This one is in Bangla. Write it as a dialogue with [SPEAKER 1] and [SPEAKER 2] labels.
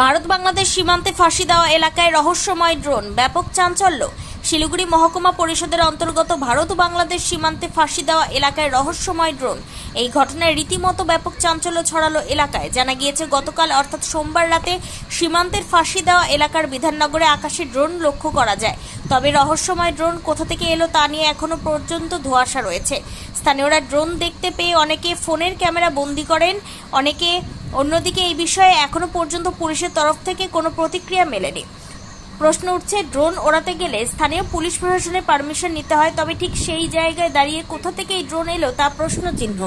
[SPEAKER 1] ভারত বাংলাদেশ সীমান্তে ফাঁসি দেওয়া এলাকায় রহস্যময় ড্রোন, ব্যাপক চাঞ্চল্য। শিলিগুড়ি মহকুমা পরিষদের অন্তর্গত ভারত বাংলাদেশ সীমান্তে ফাঁসি দেওয়া এলাকায় রহস্যময় ড্রোন। এই ঘটনায় রীতিমতো ব্যাপক চাঞ্চল্য ছড়ালো এলাকায়। জানা গিয়েছে, গতকাল অর্থাৎ সোমবার রাতে সীমান্তের ফাঁসি দেওয়া এলাকার বিধাননগরে আকাশে ড্রোন লক্ষ্য করা যায়। তবে রহস্যময় ড্রোন কোথা থেকে এলো তা নিয়ে এখনো পর্যন্ত ধোঁয়াশা রয়েছে। স্থানীয়রা ড্রোন দেখতে পেয়ে অনেকে ফোনের ক্যামেরা বন্দী করেন, অন্যদিকে এই বিষয়ে এখনো পর্যন্ত পুলিশের তরফ থেকে কোনো প্রতিক্রিয়া মেলেনি। প্রশ্ন উঠছে, ড্রোন ওড়াতে গেলে স্থানীয় পুলিশ প্রশাসনের পারমিশন নিতে হয়, তবে ঠিক সেই জায়গায় দাঁড়িয়ে কোথা থেকে এই ড্রোন এলো তা প্রশ্নচিহ্ন।